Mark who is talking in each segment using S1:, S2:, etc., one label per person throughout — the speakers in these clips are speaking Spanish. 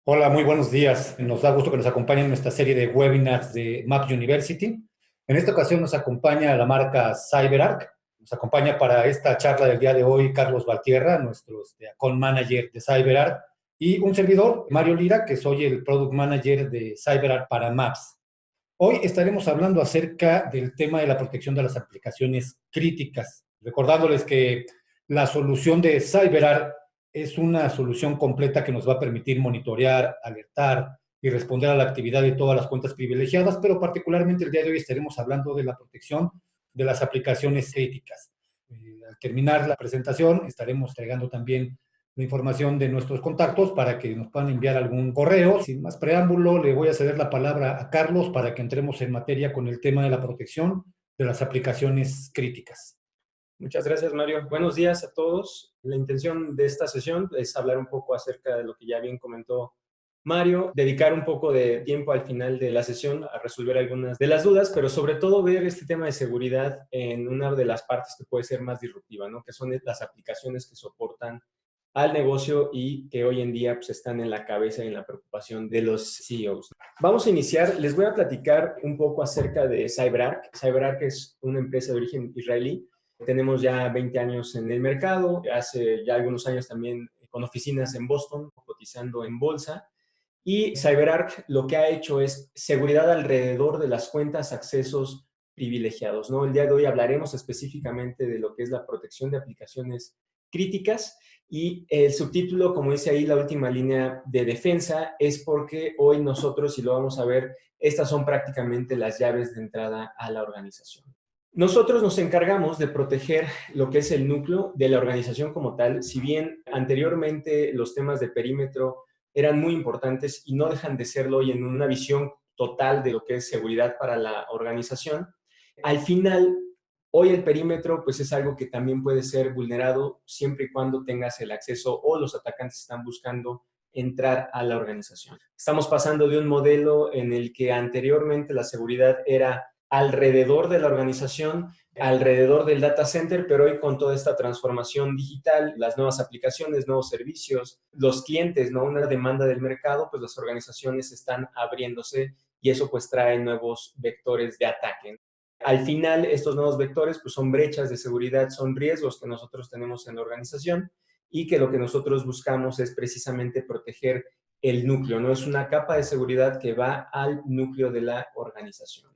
S1: Hola, muy buenos días. Nos da gusto que nos acompañen en esta serie de webinars de Maps University. En esta ocasión nos acompaña la marca CyberArk. Nos acompaña para esta charla del día de hoy Carlos Valtierra, nuestro account manager de CyberArk, y un servidor, Mario Lira, que soy el product manager de CyberArk para Maps. Hoy estaremos hablando acerca del tema de la protección de las aplicaciones críticas, recordándoles que la solución de CyberArk es una solución completa que nos va a permitir monitorear, alertar y responder a la actividad de todas las cuentas privilegiadas, pero particularmente el día de hoy estaremos hablando de la protección de las aplicaciones críticas. Al terminar la presentación estaremos entregando también la información de nuestros contactos para que nos puedan enviar algún correo. Sin más preámbulo, le voy a ceder la palabra a Carlos para que entremos en materia con el tema de la protección de las aplicaciones críticas.
S2: Muchas gracias, Mario. Buenos días a todos. La intención de esta sesión es hablar un poco acerca de lo que ya bien comentó Mario, dedicar un poco de tiempo al final de la sesión a resolver algunas de las dudas, pero sobre todo ver este tema de seguridad en una de las partes que puede ser más disruptiva, ¿no? Que son las aplicaciones que soportan al negocio y que hoy en día pues, están en la cabeza y en la preocupación de los CEOs. Vamos a iniciar. Les voy a platicar un poco acerca de CyberArk. CyberArk es una empresa de origen israelí. Tenemos ya 20 años en el mercado, hace ya algunos años también con oficinas en Boston, cotizando en bolsa. Y CyberArk lo que ha hecho es seguridad alrededor de las cuentas, accesos privilegiados, ¿no? El día de hoy hablaremos específicamente de lo que es la protección de aplicaciones críticas y el subtítulo, como dice ahí, la última línea de defensa, es porque hoy nosotros, y lo vamos a ver, estas son prácticamente las llaves de entrada a la organización. Nosotros nos encargamos de proteger lo que es el núcleo de la organización como tal. Si bien anteriormente los temas de perímetro eran muy importantes y no dejan de serlo hoy en una visión total de lo que es seguridad para la organización, al final, hoy el perímetro pues es algo que también puede ser vulnerado siempre y cuando tengas el acceso o los atacantes están buscando entrar a la organización. Estamos pasando de un modelo en el que anteriormente la seguridad era alrededor de la organización, alrededor del data center, pero hoy con toda esta transformación digital, las nuevas aplicaciones, nuevos servicios, los clientes, ¿no? Una demanda del mercado, pues las organizaciones están abriéndose y eso pues trae nuevos vectores de ataque. Al final, estos nuevos vectores pues son brechas de seguridad, son riesgos que nosotros tenemos en la organización y que lo que nosotros buscamos es precisamente proteger el núcleo, ¿no? Es una capa de seguridad que va al núcleo de la organización.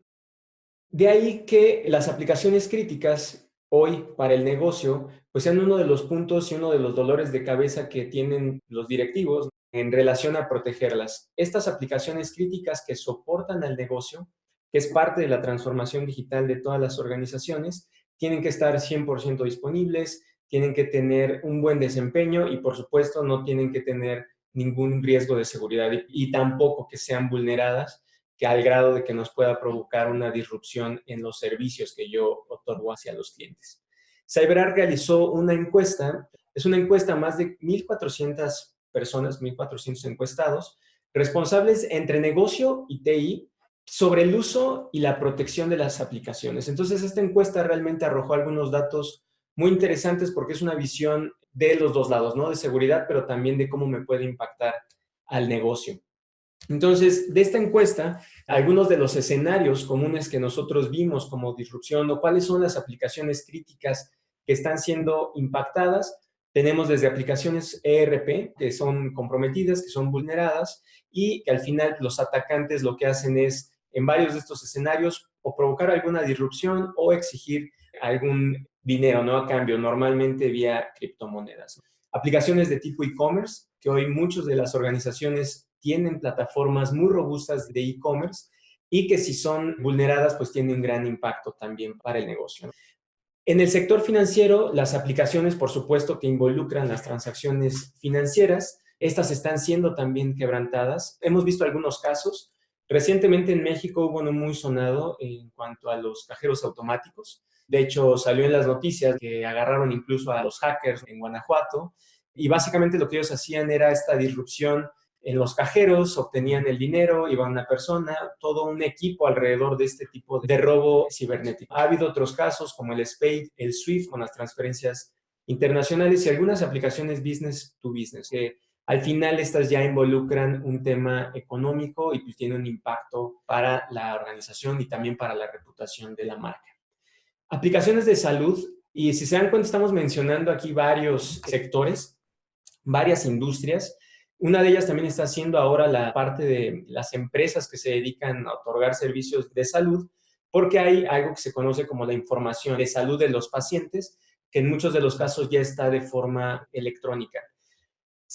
S2: De ahí que las aplicaciones críticas hoy para el negocio pues sean uno de los puntos y uno de los dolores de cabeza que tienen los directivos en relación a protegerlas. Estas aplicaciones críticas que soportan al negocio, que es parte de la transformación digital de todas las organizaciones, tienen que estar 100% disponibles, tienen que tener un buen desempeño y por supuesto no tienen que tener ningún riesgo de seguridad y tampoco que sean vulneradas que al grado de que nos pueda provocar una disrupción en los servicios que yo otorgo hacia los clientes. CyberArk realizó una encuesta, es una encuesta a más de 1,400 personas, 1,400 encuestados, responsables entre negocio y TI sobre el uso y la protección de las aplicaciones. Entonces, esta encuesta realmente arrojó algunos datos muy interesantes porque es una visión de los dos lados, ¿no? De seguridad, pero también de cómo me puede impactar al negocio. Entonces, de esta encuesta, algunos de los escenarios comunes que nosotros vimos como disrupción o cuáles son las aplicaciones críticas que están siendo impactadas, tenemos desde aplicaciones ERP, que son comprometidas, que son vulneradas, y que al final los atacantes lo que hacen es, en varios de estos escenarios, o provocar alguna disrupción o exigir algún dinero, ¿no? A cambio, normalmente vía criptomonedas. Aplicaciones de tipo e-commerce, que hoy muchas de las organizaciones tienen plataformas muy robustas de e-commerce y que si son vulneradas, pues tienen un gran impacto también para el negocio. En el sector financiero, las aplicaciones, por supuesto, que involucran las transacciones financieras, estas están siendo también quebrantadas. Hemos visto algunos casos. Recientemente en México hubo uno muy sonado en cuanto a los cajeros automáticos. De hecho, salió en las noticias que agarraron incluso a los hackers en Guanajuato y básicamente lo que ellos hacían era esta disrupción en los cajeros, obtenían el dinero, iba una persona, todo un equipo alrededor de este tipo de robo cibernético. Ha habido otros casos como el SPADE, el SWIFT con las transferencias internacionales y algunas aplicaciones business to business, que al final estas ya involucran un tema económico y pues tiene un impacto para la organización y también para la reputación de la marca. Aplicaciones de salud, y si se dan cuenta estamos mencionando aquí varios sectores, varias industrias. Una de ellas también está siendo ahora la parte de las empresas que se dedican a otorgar servicios de salud, porque hay algo que se conoce como la información de salud de los pacientes, que en muchos de los casos ya está de forma electrónica.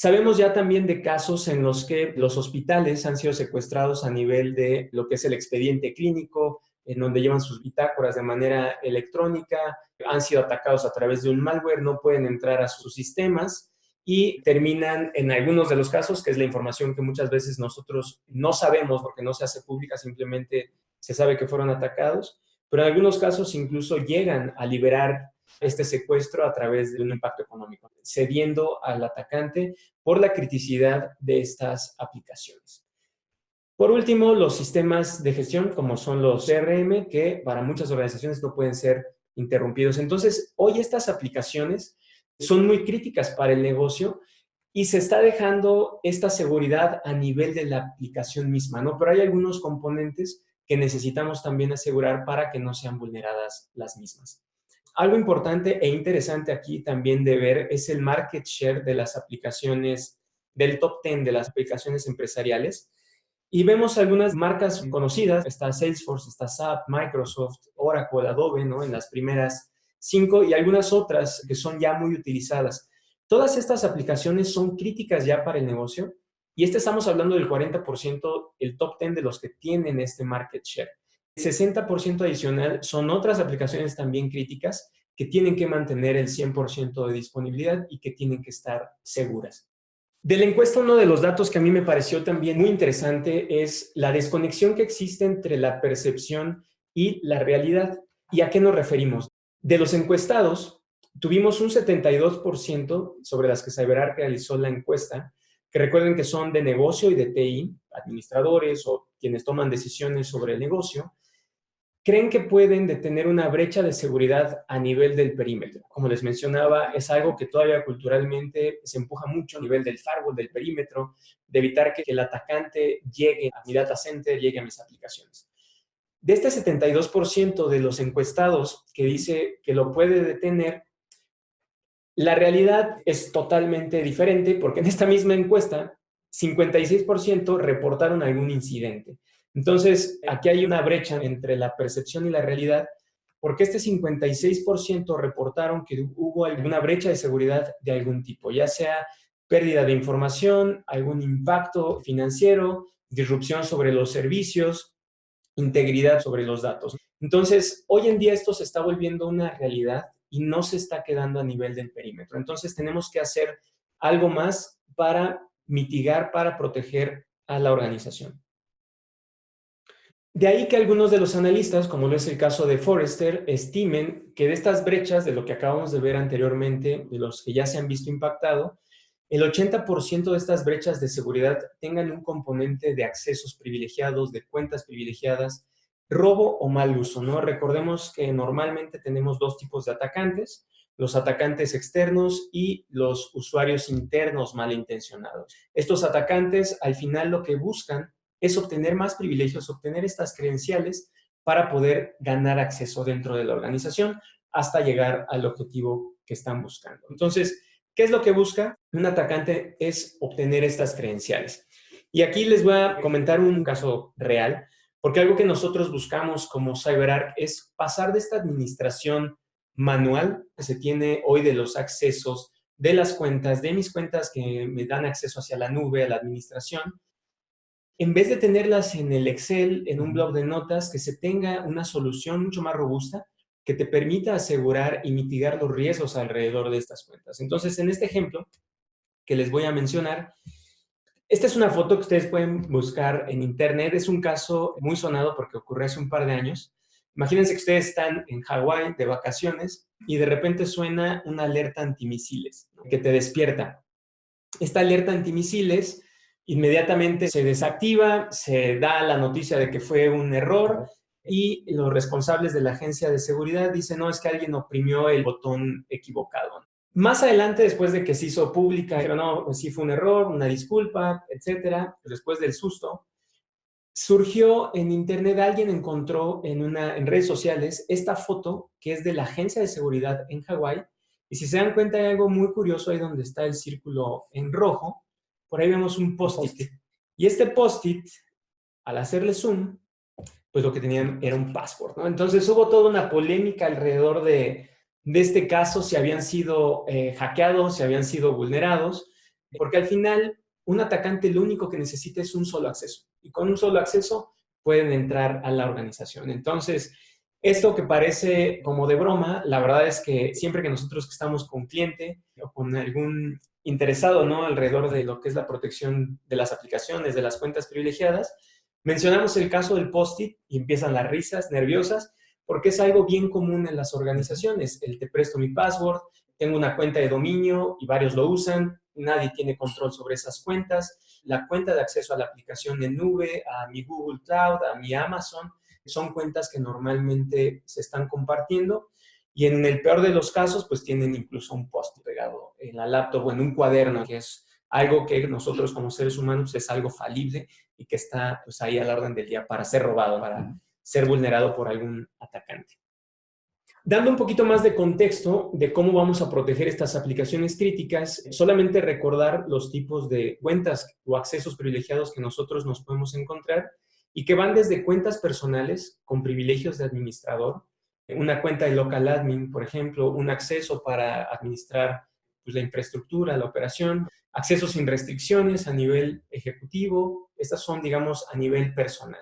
S2: Sabemos ya también de casos en los que los hospitales han sido secuestrados a nivel de lo que es el expediente clínico, en donde llevan sus bitácoras de manera electrónica, han sido atacados a través de un malware, no pueden entrar a sus sistemas y terminan en algunos de los casos, que es la información que muchas veces nosotros no sabemos porque no se hace pública, simplemente se sabe que fueron atacados, pero en algunos casos incluso llegan a liberar este secuestro a través de un impacto económico, cediendo al atacante por la criticidad de estas aplicaciones. Por último, los sistemas de gestión, como son los CRM, que para muchas organizaciones no pueden ser interrumpidos. Entonces, hoy estas aplicaciones son muy críticas para el negocio y se está dejando esta seguridad a nivel de la aplicación misma, ¿no? Pero hay algunos componentes que necesitamos también asegurar para que no sean vulneradas las mismas. Algo importante e interesante aquí también de ver es el market share de las aplicaciones, del top 10 de las aplicaciones empresariales. Y vemos algunas marcas conocidas, está Salesforce, está SAP, Microsoft, Oracle, Adobe, ¿no? En las primeras 5 y algunas otras que son ya muy utilizadas. Todas estas aplicaciones son críticas ya para el negocio y estamos hablando del 40%, el top 10 de los que tienen este market share. El 60% adicional son otras aplicaciones también críticas que tienen que mantener el 100% de disponibilidad y que tienen que estar seguras. De la encuesta, uno de los datos que a mí me pareció también muy interesante es la desconexión que existe entre la percepción y la realidad. ¿Y a qué nos referimos? De los encuestados, tuvimos un 72% sobre las que CyberArk realizó la encuesta, que recuerden que son de negocio y de TI, administradores o quienes toman decisiones sobre el negocio, creen que pueden detener una brecha de seguridad a nivel del perímetro. Como les mencionaba, es algo que todavía culturalmente se empuja mucho a nivel del firewall, del perímetro, de evitar que el atacante llegue a mi data center, llegue a mis aplicaciones. De este 72% de los encuestados que dice que lo puede detener, la realidad es totalmente diferente porque en esta misma encuesta, 56% reportaron algún incidente. Entonces, aquí hay una brecha entre la percepción y la realidad, porque este 56% reportaron que hubo alguna brecha de seguridad de algún tipo, ya sea pérdida de información, algún impacto financiero, disrupción sobre los servicios, integridad sobre los datos. Entonces, hoy en día esto se está volviendo una realidad y no se está quedando a nivel del perímetro. Entonces, tenemos que hacer algo más para mitigar, para proteger a la organización. De ahí que algunos de los analistas, como lo es el caso de Forrester, estimen que de estas brechas, de lo que acabamos de ver anteriormente, de los que ya se han visto impactado, el 80% de estas brechas de seguridad tengan un componente de accesos privilegiados, de cuentas privilegiadas, robo o mal uso, ¿no? Recordemos que normalmente tenemos dos tipos de atacantes, los atacantes externos y los usuarios internos malintencionados. Estos atacantes, al final, lo que buscan es obtener más privilegios, obtener estas credenciales para poder ganar acceso dentro de la organización hasta llegar al objetivo que están buscando. Entonces, ¿qué es lo que busca un atacante? Es obtener estas credenciales. Y aquí les voy a comentar un caso real, porque algo que nosotros buscamos como CyberArk es pasar de esta administración manual que se tiene hoy de los accesos de las cuentas, de mis cuentas que me dan acceso hacia la nube, a la administración, en vez de tenerlas en el Excel, en un blog de notas, que se tenga una solución mucho más robusta que te permita asegurar y mitigar los riesgos alrededor de estas cuentas. Entonces, en este ejemplo que les voy a mencionar, esta es una foto que ustedes pueden buscar en internet. Es un caso muy sonado porque ocurrió hace un par de años. Imagínense que ustedes están en Hawái de vacaciones y de repente suena una alerta antimisiles que te despierta. Esta alerta antimisiles inmediatamente se desactiva, se da la noticia de que fue un error y los responsables de la agencia de seguridad dicen, no, es que alguien oprimió el botón equivocado. Más adelante, después de que se hizo pública, dijeron, no, pues sí fue un error, una disculpa, etcétera. Después del susto, surgió en internet, alguien encontró en redes sociales esta foto que es de la agencia de seguridad en Hawái. Y si se dan cuenta, hay algo muy curioso ahí donde está el círculo en rojo. Por ahí vemos un post-it. Y este post-it, al hacerle zoom, pues lo que tenían era un password, ¿no? Entonces hubo toda una polémica alrededor de este caso, si habían sido hackeados, si habían sido vulnerados, porque al final un atacante lo único que necesita es un solo acceso. Y con un solo acceso pueden entrar a la organización. Entonces, esto que parece como de broma, la verdad es que siempre que nosotros estamos con cliente o con algún interesado, ¿no?, alrededor de lo que es la protección de las aplicaciones, de las cuentas privilegiadas, mencionamos el caso del post-it y empiezan las risas nerviosas, porque es algo bien común en las organizaciones. El te presto mi password, tengo una cuenta de dominio y varios lo usan, nadie tiene control sobre esas cuentas. La cuenta de acceso a la aplicación en nube, a mi Google Cloud, a mi Amazon, son cuentas que normalmente se están compartiendo y en el peor de los casos, pues tienen incluso un post pegado en la laptop o en un cuaderno, que es algo que nosotros como seres humanos es algo falible y que está pues ahí a la orden del día para ser robado, para ser vulnerado por algún atacante. Dando un poquito más de contexto de cómo vamos a proteger estas aplicaciones críticas, solamente recordar los tipos de cuentas o accesos privilegiados que nosotros nos podemos encontrar y que van desde cuentas personales con privilegios de administrador, una cuenta de local admin, por ejemplo, un acceso para administrar pues, la infraestructura, la operación, accesos sin restricciones a nivel ejecutivo, estas son, digamos, a nivel personal.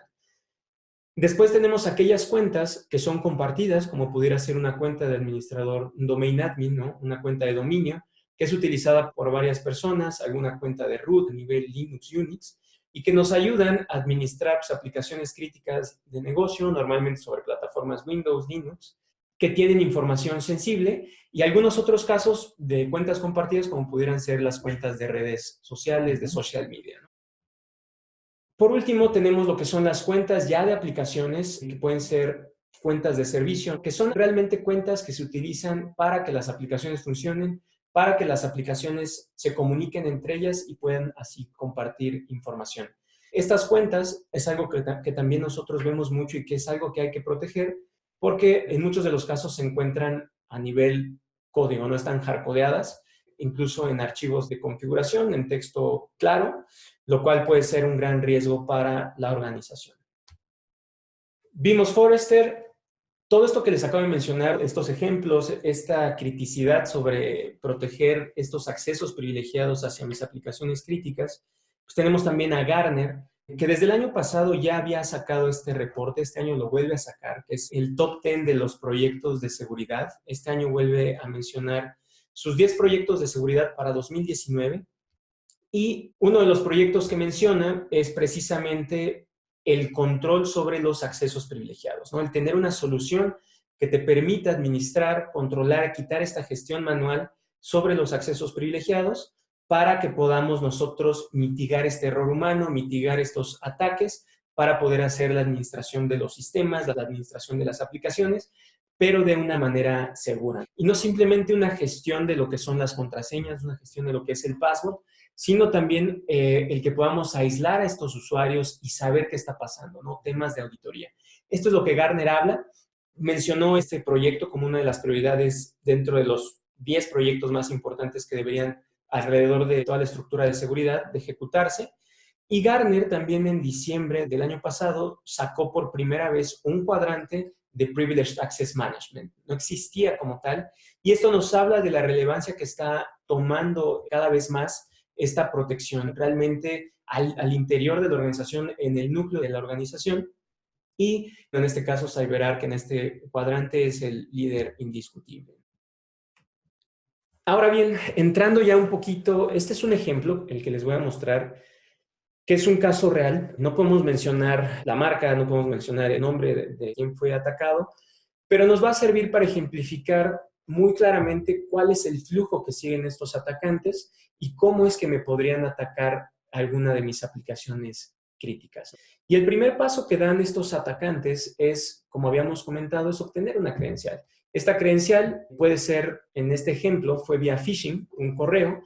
S2: Después tenemos aquellas cuentas que son compartidas, como pudiera ser una cuenta de administrador, un domain admin, ¿no?, una cuenta de dominio, que es utilizada por varias personas, alguna cuenta de root a nivel Linux, Unix, y que nos ayudan a administrar pues, aplicaciones críticas de negocio, normalmente sobre plataformas Windows, Linux, que tienen información sensible, y algunos otros casos de cuentas compartidas, como pudieran ser las cuentas de redes sociales, de social media, ¿no? Por último, tenemos lo que son las cuentas ya de aplicaciones, que pueden ser cuentas de servicio, que son realmente cuentas que se utilizan para que las aplicaciones funcionen, para que las aplicaciones se comuniquen entre ellas y puedan así compartir información. Estas cuentas es algo que también nosotros vemos mucho y que es algo que hay que proteger porque en muchos de los casos se encuentran a nivel código, no están hardcodeadas, incluso en archivos de configuración, en texto claro, lo cual puede ser un gran riesgo para la organización. Vimos Forrester, todo esto que les acabo de mencionar, estos ejemplos, esta criticidad sobre proteger estos accesos privilegiados hacia mis aplicaciones críticas, pues tenemos también a Gartner, que desde el año pasado ya había sacado este reporte, este año lo vuelve a sacar, que es el top 10 de los proyectos de seguridad. Este año vuelve a mencionar sus 10 proyectos de seguridad para 2019. Y uno de los proyectos que menciona es precisamente el control sobre los accesos privilegiados, ¿no? El tener una solución que te permita administrar, controlar, quitar esta gestión manual sobre los accesos privilegiados para que podamos nosotros mitigar este error humano, mitigar estos ataques para poder hacer la administración de los sistemas, la administración de las aplicaciones, pero de una manera segura. Y no simplemente una gestión de lo que son las contraseñas, una gestión de lo que es el password, sino también el que podamos aislar a estos usuarios y saber qué está pasando, ¿no? Temas de auditoría. Esto es lo que Gartner habla. Mencionó este proyecto como una de las prioridades dentro de los 10 proyectos más importantes que deberían, alrededor de toda la estructura de seguridad, de ejecutarse. Y Gartner también en diciembre del año pasado sacó por primera vez un cuadrante de Privileged Access Management. No existía como tal. Y esto nos habla de la relevancia que está tomando cada vez más esta protección realmente al interior de la organización, en el núcleo de la organización. Y en este caso, CyberArk en este cuadrante es el líder indiscutible. Ahora bien, entrando ya un poquito, este es un ejemplo, el que les voy a mostrar, que es un caso real. No podemos mencionar la marca, no podemos mencionar el nombre de quién fue atacado, pero nos va a servir para ejemplificar muy claramente cuál es el flujo que siguen estos atacantes y cómo es que me podrían atacar alguna de mis aplicaciones críticas. Y el primer paso que dan estos atacantes es, como habíamos comentado, es obtener una credencial. Esta credencial puede ser, en este ejemplo, fue vía phishing, un correo,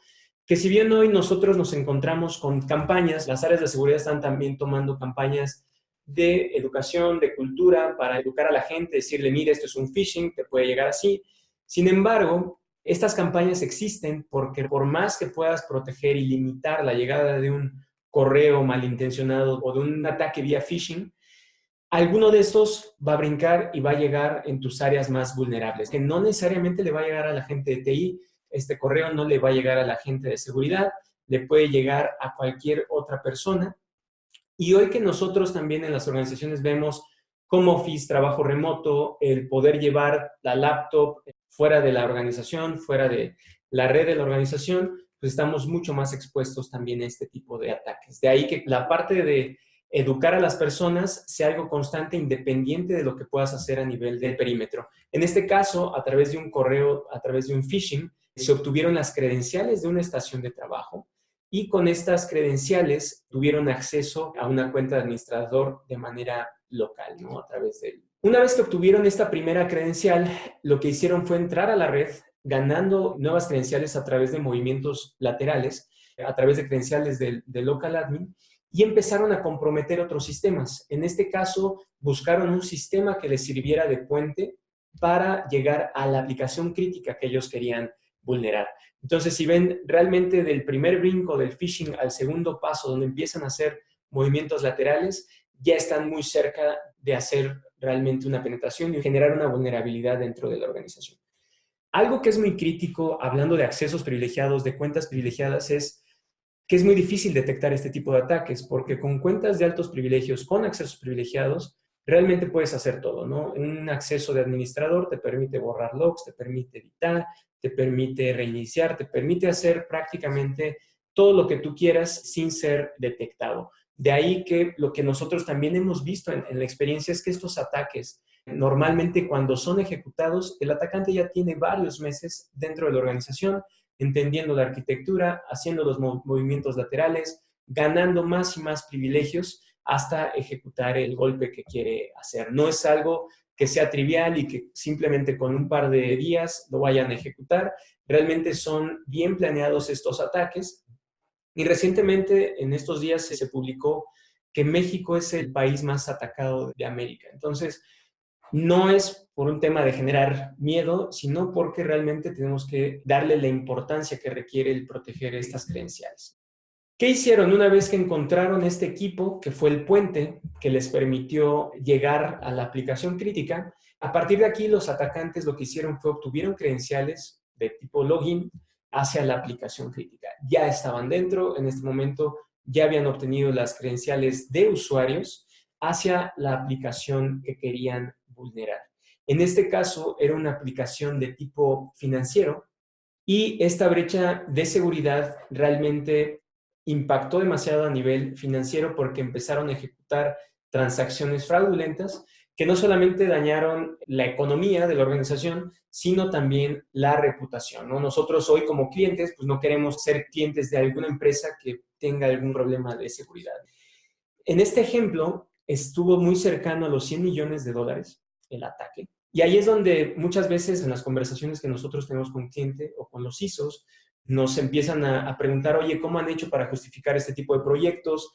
S2: que si bien hoy nosotros nos encontramos con campañas, las áreas de seguridad están también tomando campañas de educación, de cultura, para educar a la gente, decirle, mire, esto es un phishing, te puede llegar así. Sin embargo, estas campañas existen porque por más que puedas proteger y limitar la llegada de un correo malintencionado o de un ataque vía phishing, alguno de estos va a brincar y va a llegar en tus áreas más vulnerables, que no necesariamente le va a llegar a la gente de TI, este correo no le va a llegar a la gente de seguridad, le puede llegar a cualquier otra persona. Y hoy que nosotros también en las organizaciones vemos home office, trabajo remoto, el poder llevar la laptop fuera de la organización, fuera de la red de la organización, pues estamos mucho más expuestos también a este tipo de ataques. De ahí que la parte de educar a las personas sea algo constante, independiente de lo que puedas hacer a nivel del perímetro. En este caso, a través de un correo, a través de un phishing, se obtuvieron las credenciales de una estación de trabajo y con estas credenciales tuvieron acceso a una cuenta de administrador de manera local, ¿no? A través de él. Una vez que obtuvieron esta primera credencial, lo que hicieron fue entrar a la red ganando nuevas credenciales a través de movimientos laterales, a través de credenciales del local admin, y empezaron a comprometer otros sistemas. En este caso, buscaron un sistema que les sirviera de puente para llegar a la aplicación crítica que ellos querían vulnerar. Entonces, si ven realmente del primer brinco del phishing al segundo paso, donde empiezan a hacer movimientos laterales, ya están muy cerca de hacer realmente una penetración y generar una vulnerabilidad dentro de la organización. Algo que es muy crítico, hablando de accesos privilegiados, de cuentas privilegiadas, es que es muy difícil detectar este tipo de ataques, porque con cuentas de altos privilegios, con accesos privilegiados, realmente puedes hacer todo, ¿no? Un acceso de administrador te permite borrar logs, te permite editar, te permite reiniciar, te permite hacer prácticamente todo lo que tú quieras sin ser detectado. De ahí que lo que nosotros también hemos visto en la experiencia es que estos ataques, normalmente cuando son ejecutados, el atacante ya tiene varios meses dentro de la organización, entendiendo la arquitectura, haciendo los movimientos laterales, ganando más y más privilegios hasta ejecutar el golpe que quiere hacer. No es algo que sea trivial y que simplemente con un par de días lo vayan a ejecutar. Realmente son bien planeados estos ataques. Y recientemente, en estos días, se publicó que México es el país más atacado de América. Entonces, no es por un tema de generar miedo, sino porque realmente tenemos que darle la importancia que requiere el proteger estas credenciales. ¿Qué hicieron una vez que encontraron este equipo, que fue el puente que les permitió llegar a la aplicación crítica? A partir de aquí, los atacantes lo que hicieron fue obtuvieron credenciales de tipo login hacia la aplicación crítica. Ya estaban dentro, en este momento ya habían obtenido las credenciales de usuarios hacia la aplicación que querían vulnerar. En este caso, era una aplicación de tipo financiero y esta brecha de seguridad realmente impactó demasiado a nivel financiero porque empezaron a ejecutar transacciones fraudulentas que no solamente dañaron la economía de la organización, sino también la reputación, ¿no? Nosotros hoy como clientes, pues no queremos ser clientes de alguna empresa que tenga algún problema de seguridad. En este ejemplo, estuvo muy cercano a los $100 millones el ataque. Y ahí es donde muchas veces en las conversaciones que nosotros tenemos con el cliente o con los ISOs, nos empiezan a preguntar, oye, ¿cómo han hecho para justificar este tipo de proyectos?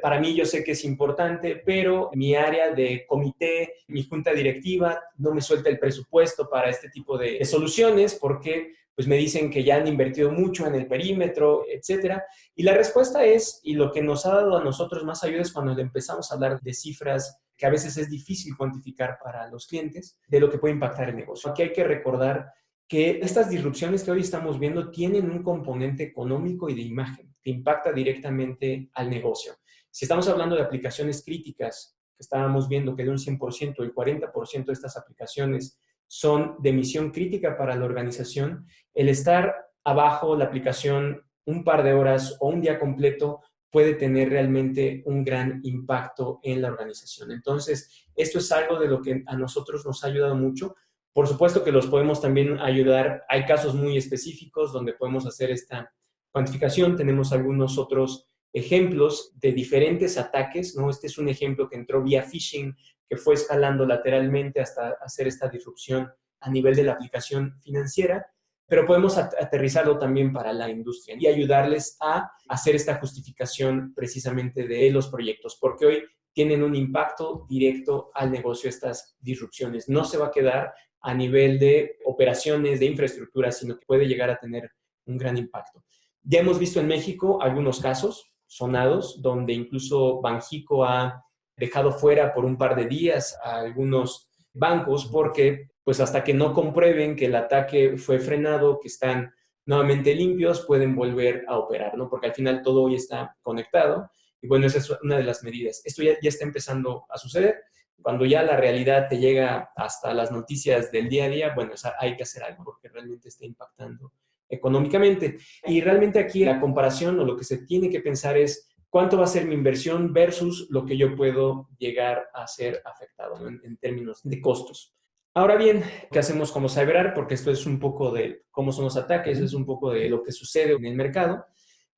S2: Para mí yo sé que es importante, pero mi área de comité, mi junta directiva, no me suelta el presupuesto para este tipo de soluciones porque pues me dicen que ya han invertido mucho en el perímetro, etcétera. Y la respuesta es, y lo que nos ha dado a nosotros más ayuda es cuando empezamos a hablar de cifras que a veces es difícil cuantificar para los clientes, de lo que puede impactar el negocio. Aquí hay que recordar que estas disrupciones que hoy estamos viendo tienen un componente económico y de imagen que impacta directamente al negocio. Si estamos hablando de aplicaciones críticas, que estábamos viendo que de un 100%, el 40% de estas aplicaciones son de misión crítica para la organización, el estar abajo la aplicación un par de horas o un día completo puede tener realmente un gran impacto en la organización. Entonces, esto es algo de lo que a nosotros nos ha ayudado mucho. Por supuesto que los podemos también ayudar. Hay casos muy específicos donde podemos hacer esta cuantificación. Tenemos algunos otros ejemplos de diferentes ataques, ¿no? Este es un ejemplo que entró vía phishing, que fue escalando lateralmente hasta hacer esta disrupción a nivel de la aplicación financiera, pero podemos aterrizarlo también para la industria y ayudarles a hacer esta justificación precisamente de los proyectos, porque hoy tienen un impacto directo al negocio estas disrupciones. No se va a quedar a nivel de operaciones, de infraestructura, sino que puede llegar a tener un gran impacto. Ya hemos visto en México algunos casos sonados, donde incluso Banxico ha dejado fuera por un par de días a algunos bancos porque pues hasta que no comprueben que el ataque fue frenado, que están nuevamente limpios, pueden volver a operar, ¿no? Porque al final todo hoy está conectado y bueno, esa es una de las medidas. Esto ya está empezando a suceder. Cuando ya la realidad te llega hasta las noticias del día a día, bueno, hay que hacer algo porque realmente está impactando económicamente. Y realmente aquí la comparación o lo que se tiene que pensar es cuánto va a ser mi inversión versus lo que yo puedo llegar a ser afectado, ¿no? en términos de costos. Ahora bien, ¿qué hacemos como CyberArk? Porque esto es un poco de cómo son los ataques, es un poco de lo que sucede en el mercado,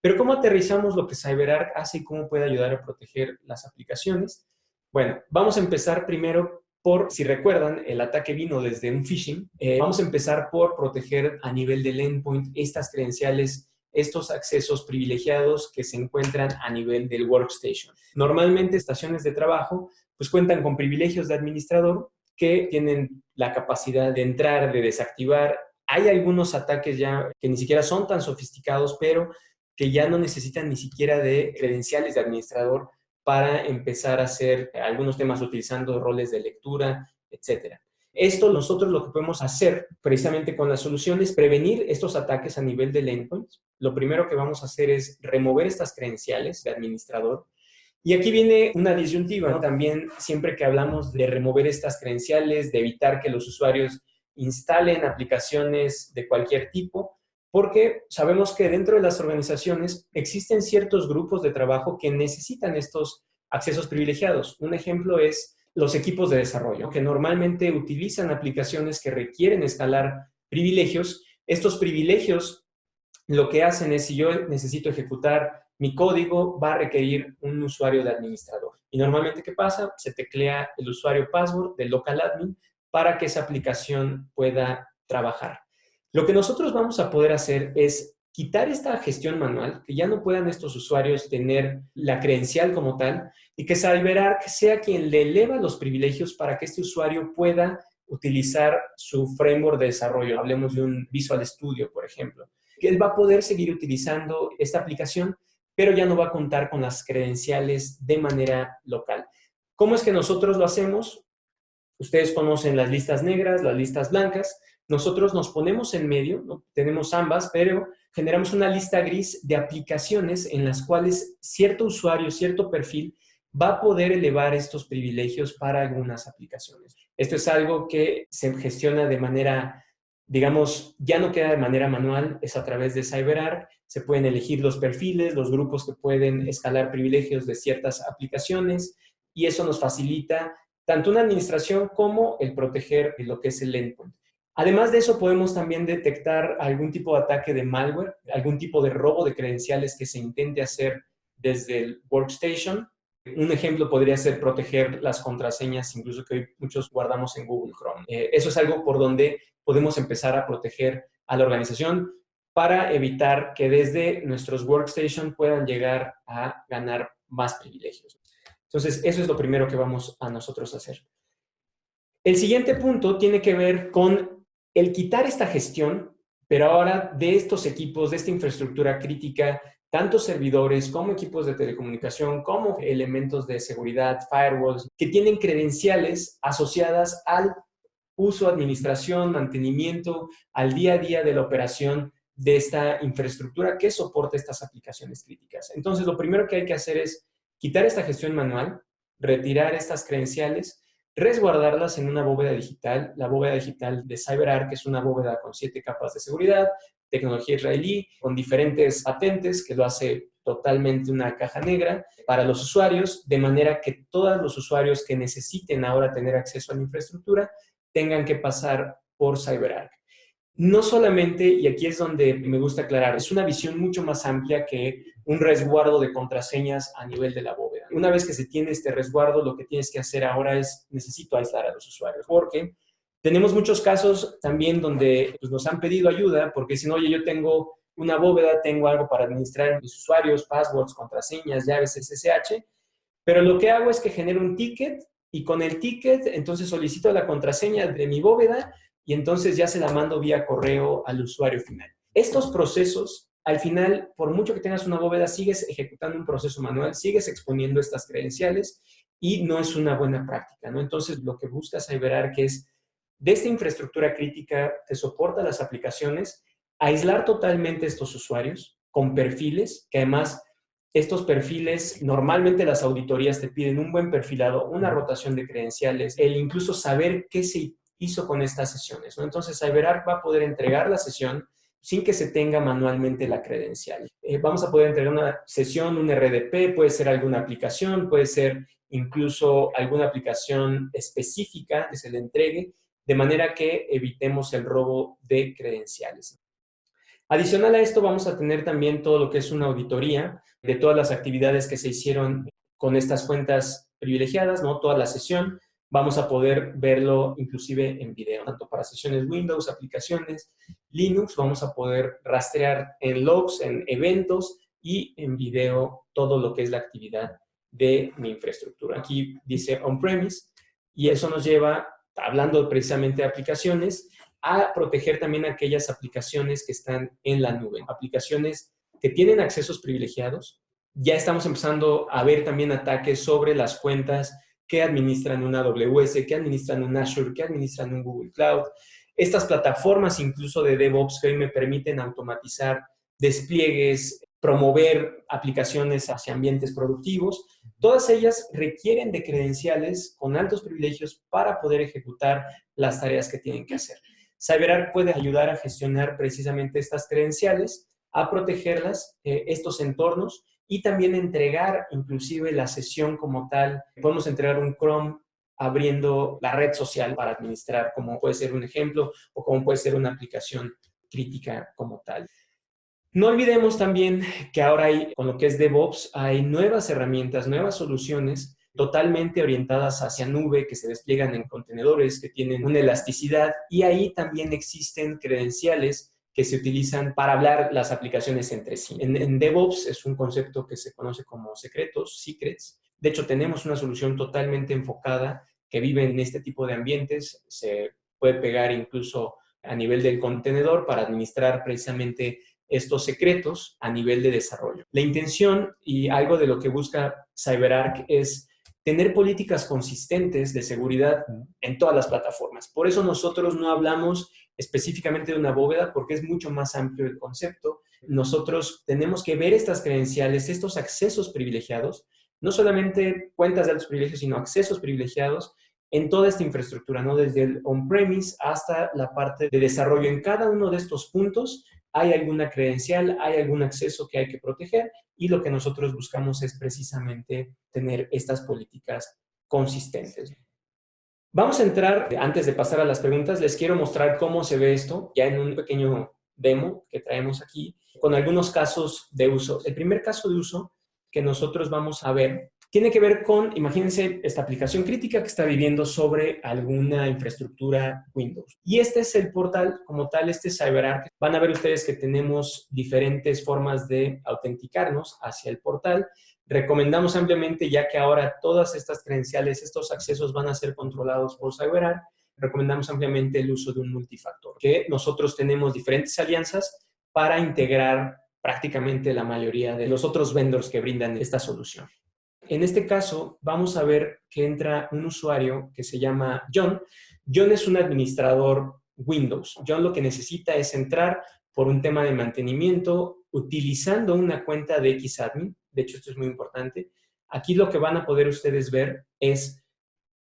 S2: pero ¿cómo aterrizamos lo que CyberArk hace y cómo puede ayudar a proteger las aplicaciones? Bueno, vamos a empezar primero por, si recuerdan, el ataque vino desde un phishing. Vamos a empezar por proteger a nivel del endpoint estas credenciales, estos accesos privilegiados que se encuentran a nivel del workstation. Normalmente, estaciones de trabajo pues cuentan con privilegios de administrador que tienen la capacidad de entrar, de desactivar. Hay algunos ataques ya que ni siquiera son tan sofisticados, pero que ya no necesitan ni siquiera de credenciales de administrador para empezar a hacer algunos temas utilizando roles de lectura, etc. Esto nosotros lo que podemos hacer precisamente con las soluciones es prevenir estos ataques a nivel del endpoint. Lo primero que vamos a hacer es remover estas credenciales de administrador. Y aquí viene una disyuntiva, ¿no? También siempre que hablamos de remover estas credenciales, de evitar que los usuarios instalen aplicaciones de cualquier tipo, porque sabemos que dentro de las organizaciones existen ciertos grupos de trabajo que necesitan estos accesos privilegiados. Un ejemplo es los equipos de desarrollo, que normalmente utilizan aplicaciones que requieren escalar privilegios. Estos privilegios lo que hacen es, si yo necesito ejecutar mi código, va a requerir un usuario de administrador. Y normalmente, ¿qué pasa? Se teclea el usuario password del local admin para que esa aplicación pueda trabajar. Lo que nosotros vamos a poder hacer es quitar esta gestión manual, que ya no puedan estos usuarios tener la credencial como tal, y que CyberArk sea quien le eleva los privilegios para que este usuario pueda utilizar su framework de desarrollo. Hablemos de un Visual Studio, por ejemplo. Que él va a poder seguir utilizando esta aplicación, pero ya no va a contar con las credenciales de manera local. ¿Cómo es que nosotros lo hacemos? Ustedes conocen las listas negras, las listas blancas. Nosotros nos ponemos en medio, ¿no? Tenemos ambas, pero generamos una lista gris de aplicaciones en las cuales cierto usuario, cierto perfil va a poder elevar estos privilegios para algunas aplicaciones. Esto es algo que se gestiona de manera, digamos, ya no queda de manera manual, es a través de CyberArk. Se pueden elegir los perfiles, los grupos que pueden escalar privilegios de ciertas aplicaciones y eso nos facilita tanto una administración como el proteger lo que es el endpoint. Además de eso, podemos también detectar algún tipo de ataque de malware, algún tipo de robo de credenciales que se intente hacer desde el workstation. Un ejemplo podría ser proteger las contraseñas, incluso que hoy muchos guardamos en Google Chrome. Eso es algo por donde podemos empezar a proteger a la organización para evitar que desde nuestros workstation puedan llegar a ganar más privilegios. Entonces, eso es lo primero que vamos a nosotros hacer. El siguiente punto tiene que ver con el quitar esta gestión, pero ahora de estos equipos, de esta infraestructura crítica, tanto servidores como equipos de telecomunicación, como elementos de seguridad, firewalls, que tienen credenciales asociadas al uso, administración, mantenimiento, al día a día de la operación de esta infraestructura que soporta estas aplicaciones críticas. Entonces, lo primero que hay que hacer es quitar esta gestión manual, retirar estas credenciales, resguardarlas en una bóveda digital. La bóveda digital de CyberArk es una bóveda con 7 capas de seguridad, tecnología israelí, con diferentes patentes, que lo hace totalmente una caja negra para los usuarios, de manera que todos los usuarios que necesiten ahora tener acceso a la infraestructura tengan que pasar por CyberArk. No solamente, y aquí es donde me gusta aclarar, es una visión mucho más amplia que un resguardo de contraseñas a nivel de la bóveda. Una vez que se tiene este resguardo, lo que tienes que hacer ahora es, necesito aislar a los usuarios, porque Tenemos muchos casos también donde pues, nos han pedido ayuda porque dicen, oye, yo tengo una bóveda, tengo algo para administrar mis usuarios, passwords, contraseñas, llaves SSH, pero lo que hago es que genero un ticket y con el ticket entonces solicito la contraseña de mi bóveda y entonces ya se la mando vía correo al usuario final. Estos procesos, al final, por mucho que tengas una bóveda, sigues ejecutando un proceso manual, sigues exponiendo estas credenciales y no es una buena práctica, ¿no? Entonces, lo que busca CyberArk es de esta infraestructura crítica que soporta las aplicaciones, aislar totalmente estos usuarios con perfiles, que además estos perfiles, normalmente las auditorías te piden un buen perfilado, una rotación de credenciales, el incluso saber qué se hizo con estas sesiones, ¿no? Entonces, CyberArk va a poder entregar la sesión sin que se tenga manualmente la credencial. Vamos a poder entregar una sesión, un RDP, puede ser alguna aplicación, puede ser incluso alguna aplicación específica que se le entregue, de manera que evitemos el robo de credenciales. Adicional a esto, vamos a tener también todo lo que es una auditoría de todas las actividades que se hicieron con estas cuentas privilegiadas, ¿no? Toda la sesión. Vamos a poder verlo inclusive en video, tanto para sesiones Windows, aplicaciones, Linux. Vamos a poder rastrear en logs, en eventos y en video todo lo que es la actividad de mi infraestructura. Aquí dice on-premise y eso nos lleva, hablando precisamente de aplicaciones, a proteger también aquellas aplicaciones que están en la nube, aplicaciones que tienen accesos privilegiados. Ya estamos empezando a ver también ataques sobre las cuentas que administran una AWS, que administran un Azure, que administran un Google Cloud. Estas plataformas incluso de DevOps que hoy me permiten automatizar despliegues, promover aplicaciones hacia ambientes productivos, todas ellas requieren de credenciales con altos privilegios para poder ejecutar las tareas que tienen que hacer. CyberArk puede ayudar a gestionar precisamente estas credenciales, a protegerlas, estos entornos, y también entregar inclusive la sesión como tal. Podemos entregar un Chrome abriendo la red social para administrar, como puede ser un ejemplo, o como puede ser una aplicación crítica como tal. No olvidemos también que ahora hay, con lo que es DevOps, hay nuevas herramientas, nuevas soluciones totalmente orientadas hacia nube, que se despliegan en contenedores, que tienen una elasticidad, y ahí también existen credenciales que se utilizan para hablar las aplicaciones entre sí. En DevOps es un concepto que se conoce como secretos, secrets. De hecho, tenemos una solución totalmente enfocada que vive en este tipo de ambientes. Se puede pegar incluso a nivel del contenedor para administrar precisamente estos secretos a nivel de desarrollo. La intención y algo de lo que busca CyberArk es tener políticas consistentes de seguridad en todas las plataformas. Por eso nosotros no hablamos específicamente de una bóveda, porque es mucho más amplio el concepto. Nosotros tenemos que ver estas credenciales, estos accesos privilegiados, no solamente cuentas de altos privilegios, sino accesos privilegiados en toda esta infraestructura, ¿no? Desde el on-premise hasta la parte de desarrollo. En cada uno de estos puntos hay alguna credencial, hay algún acceso que hay que proteger, y lo que nosotros buscamos es precisamente tener estas políticas consistentes. Vamos a entrar, antes de pasar a las preguntas, les quiero mostrar cómo se ve esto, ya en un pequeño demo que traemos aquí, con algunos casos de uso. El primer caso de uso que nosotros vamos a ver tiene que ver con, imagínense, esta aplicación crítica que está viviendo sobre alguna infraestructura Windows. Y este es el portal como tal, este es CyberArk. Van a ver ustedes que tenemos diferentes formas de autenticarnos hacia el portal. Recomendamos ampliamente, ya que ahora todas estas credenciales, estos accesos van a ser controlados por CyberArk, recomendamos ampliamente el uso de un multifactor, que nosotros tenemos diferentes alianzas para integrar prácticamente la mayoría de los otros vendors que brindan esta solución. En este caso, vamos a ver que entra un usuario que se llama John. John es un administrador Windows. John lo que necesita es entrar por un tema de mantenimiento utilizando una cuenta de Xadmin. De hecho, esto es muy importante. Aquí lo que van a poder ustedes ver es,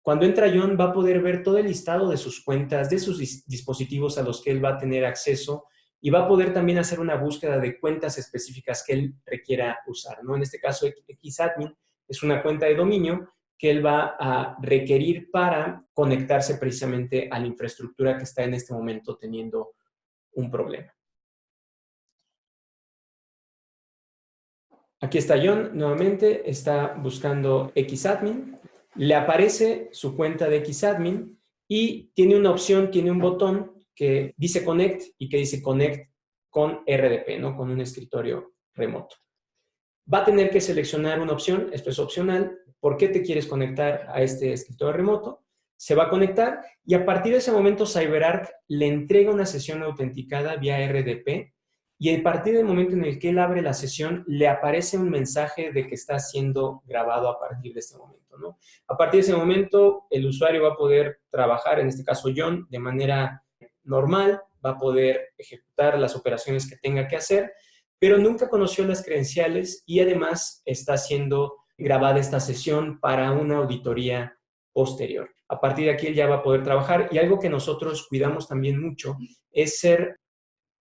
S2: cuando entra John, va a poder ver todo el listado de sus cuentas, de sus dispositivos a los que él va a tener acceso, y va a poder también hacer una búsqueda de cuentas específicas que él requiera usar, ¿no? En este caso, Xadmin es una cuenta de dominio que él va a requerir para conectarse precisamente a la infraestructura que está en este momento teniendo un problema. Aquí está John, nuevamente, está buscando Xadmin. Le aparece su cuenta de Xadmin y tiene una opción, tiene un botón que dice Connect y que dice Connect con RDP, ¿no? Con un escritorio remoto. Va a tener que seleccionar una opción, esto es opcional. ¿Por qué te quieres conectar a este escritorio remoto? Se va a conectar y a partir de ese momento CyberArk le entrega una sesión autenticada vía RDP y a partir del momento en el que él abre la sesión le aparece un mensaje de que está siendo grabado a partir de este momento, ¿no? A partir de ese momento el usuario va a poder trabajar, en este caso John, de manera normal, va a poder ejecutar las operaciones que tenga que hacer, pero nunca conoció las credenciales y además está siendo grabada esta sesión para una auditoría posterior. A partir de aquí él ya va a poder trabajar y algo que nosotros cuidamos también mucho es ser